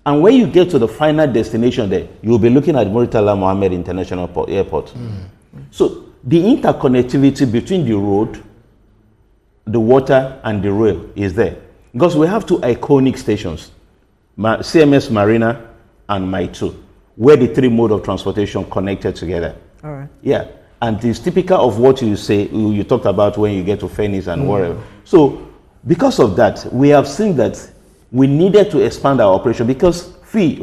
And when you get to the final destination there, you'll be looking at Murtala Mohammed International Airport. So the interconnectivity between the road, the water, and the rail is there. Because we have two iconic stations, CMS Marina and Maitu, where the three modes of transportation connected together. All right. Yeah. And it's typical of what you say, you talked about when you get to Phoenix and whatever. So because of that, we have seen that we needed to expand our operation because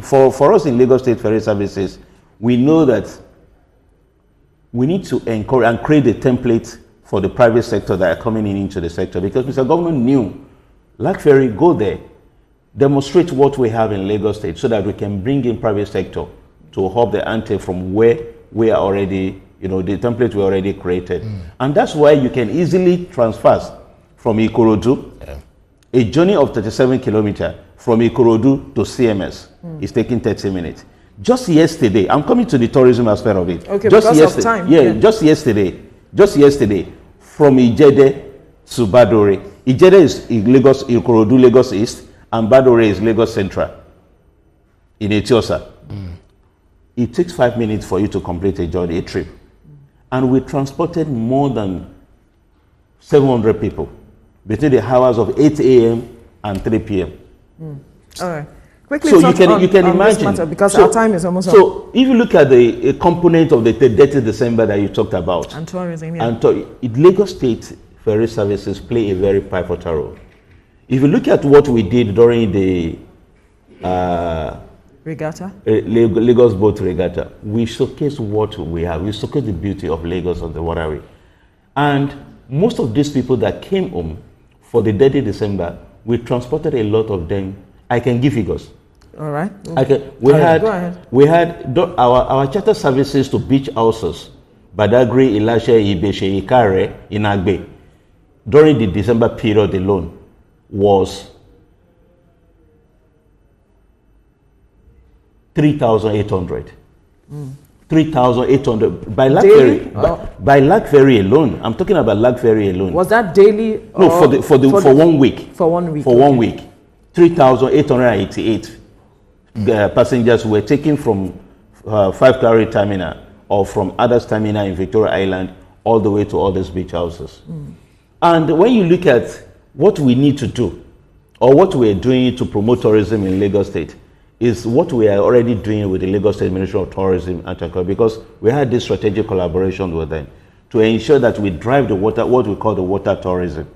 for us in Lagos State Ferry Services, we know that we need to encourage and create a template for the private sector that are coming into the sector, because Mr. Governor knew, like Ferry, go there, demonstrate what we have in Lagos State so that we can bring in private sector to help the ante from where we are already, the template we already created. And that's why you can easily transfer from Ikorodu, a journey of 37 kilometers from Ikorodu to CMS is taking 30 minutes. Just yesterday, I'm coming to the tourism aspect of it. Okay, just because of time. Yeah, just yesterday, from Ijede to Badore. Ijede is Lagos, Ikorodu, Lagos East, and Badore is Lagos Central in Etiosa. It takes 5 minutes for you to complete a journey, a trip. And we transported more than 700 people between the hours of 8 a.m. and 3 p.m. All right. Quickly, so you can imagine, matter, because our time is almost up. So if you look at the component of the 30th December that you talked about, and tourism, Lagos State Ferry Services play a very pivotal role. If you look at what we did during the regatta, Lagos Boat Regatta, we showcase what we have. We showcase the beauty of Lagos on the waterway. And most of these people that came home for the 30th December, we transported a lot of them. I can give figures. All right. We had our charter services to beach houses, Badagry, Ilashe, Ibeshe, Ikare, Inagbe, during the December period alone was 3,800. 3,800 by Lac Ferry. By Lac Ferry alone. I'm talking about Lac Ferry alone. Was that daily? No, for 1 week. For 1 week. For 1 week, 3,888 passengers were taken from Five Clary Terminal or from others terminal in Victoria Island all the way to all these beach houses. And when you look at what we need to do or what we are doing to promote tourism in Lagos State, is what we are already doing with the Lagos State Ministry of Tourism and Transport, because we had this strategic collaboration with them to ensure that we drive the water, what we call the water tourism,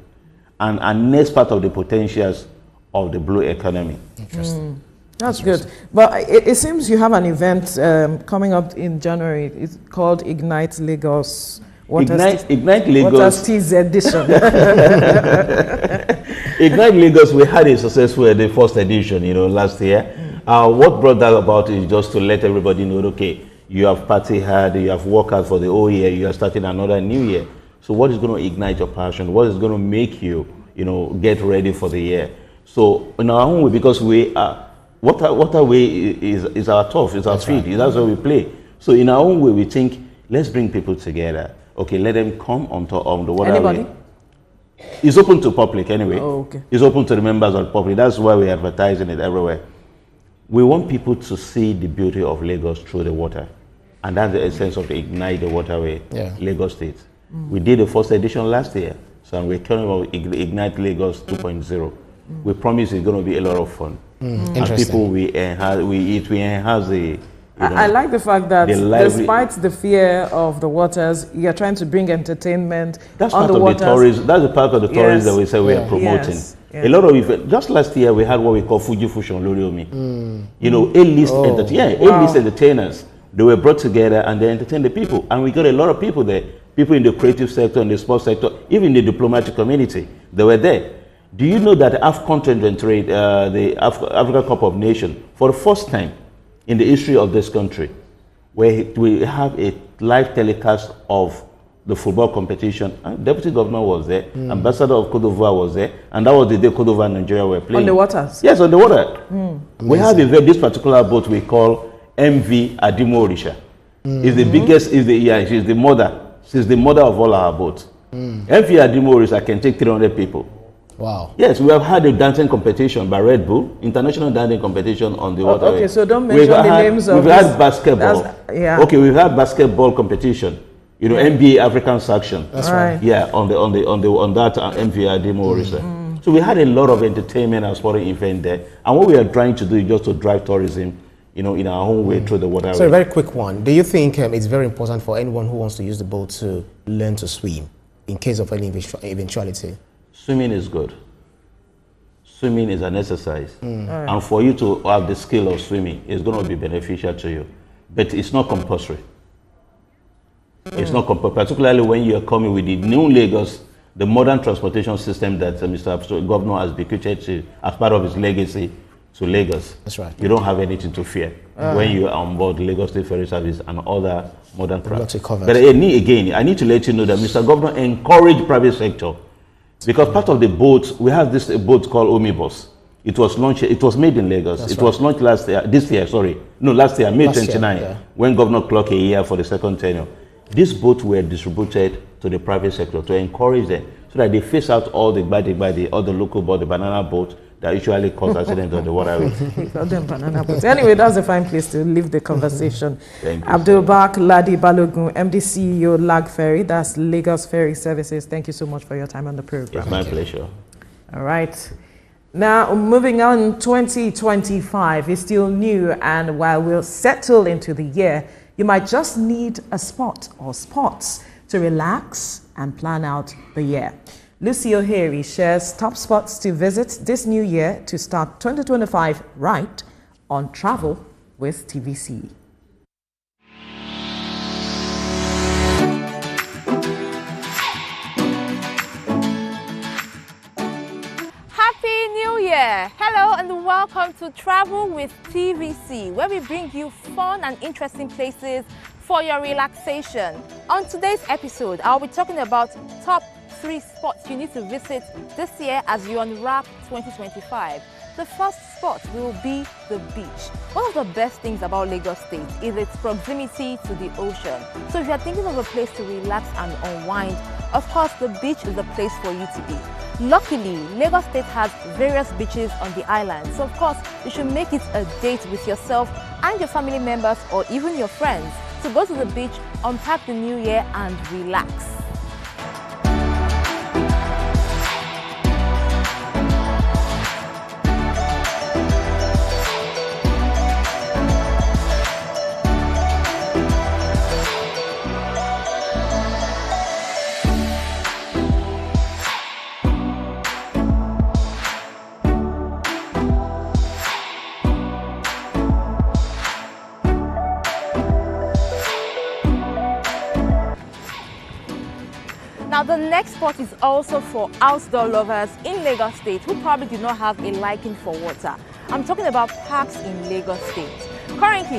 and next part of the potentials of the blue economy. Interesting. That's good. But it seems you have an event coming up in January. It's called Ignite Lagos. Ignite Lagos. Water TZ edition. Ignite Lagos, we had a successful the first edition, last year. What brought that about is just to let everybody know, okay, you have party hard, you have worked hard for the whole year, you are starting another new year. So what is going to ignite your passion? What is going to make you, get ready for the year? So in our own way, because we are, waterway is our turf, is our field, that's where we play. So in our own way, we think, let's bring people together. Okay, let them come on the waterway. Anybody? It's open to public anyway. Oh, okay. It's open to the members of the public. That's why we're advertising it everywhere. We want people to see the beauty of Lagos through the water. And that's the essence of the Ignite the Waterway, Lagos State. We did the first edition last year. So we're coming about Ignite Lagos 2.0. We promise it's going to be a lot of fun. And people, we enhance the... I like the fact that despite the fear of the waters, you're trying to bring entertainment on the waters. That's the part of the tourism that we say we are promoting. A lot of events. Just last year, we had what we call Fuji Fusion Loriomi. A-list entertainers. They were brought together and they entertained the people. And we got a lot of people there. People in the creative sector, in the sports sector, even the diplomatic community. They were there. Do you know that AFCON 2023, the Africa Cup of Nations, for the first time in the history of this country, where we have a live telecast of the football competition? Deputy Governor was there, Ambassador of Cote d'Ivoire was there, and that was the day Cote d'Ivoire and Nigeria were playing. On the waters? Yes, on the water. We have this particular boat we call MV Adimo Orisha. It's the biggest, she's the mother. She's the mother of all our boats. MV Adimo Orisha can take 300 people. Wow. Yes, we have had a dancing competition by Red Bull, international dancing competition on the waterway. Okay, so don't mention the names of We've had basketball. Yeah. Okay, we've had basketball competition. You know, NBA African section. That's right. Yeah, on that MVI demo research. So we had a lot of entertainment and sporting event there. And what we are trying to do is just to drive tourism, you know, in our own way through the waterway. So a very quick one. Do you think it's very important for anyone who wants to use the boat to learn to swim in case of any eventuality? Swimming is good. Swimming is an exercise. And for you to have the skill of swimming, it's going to be beneficial to you. But it's not compulsory. It's not compulsory, particularly when you're coming with the new Lagos, the modern transportation system that Mr. Governor has bequeathed to, as part of his legacy to Lagos. That's right. You don't have anything to fear when you're on board Lagos State Ferry Service and other modern craft. But again, I need to let you know that Mr. Governor encouraged private sector, because part of the boats, we have this boat called Omnibus. It was launched, it was made in Lagos. It was launched last year, May 29, when Governor clocked a year for the second tenure. These boats were distributed to the private sector to encourage them, so that they face out all the local boat, the banana boat that usually cause accidents on the waterway. Banana boats. Anyway, that's a fine place to leave the conversation. Thank you. Abdulbak Ladi Balogun, MD CEO, Lag Ferry, that's Lagos Ferry Services. Thank you so much for your time on the program. It's my pleasure. All right. Now, moving on, 2025 is still new, and while we'll settle into the year, you might just need a spot or spots to relax and plan out the year. Lucy O'Hary shares top spots to visit this new year to start 2025 right on Travel with TVC. Happy New Year! Hello and welcome to Travel with TVC, where we bring you fun and interesting places for your relaxation. On today's episode, I'll be talking about top 3 spots you need to visit this year as you unwrap 2025. The first spot will be the beach. One of the best things about Lagos State is its proximity to the ocean. So if you're thinking of a place to relax and unwind, of course the beach is the place for you to be. Luckily, Lagos State has various beaches on the island, so of course you should make it a date with yourself and your family members or even your friends to go to the beach, unpack the new year and relax. Now, the next spot is also for outdoor lovers in Lagos State who probably do not have a liking for water. I'm talking about parks in Lagos State. Currently,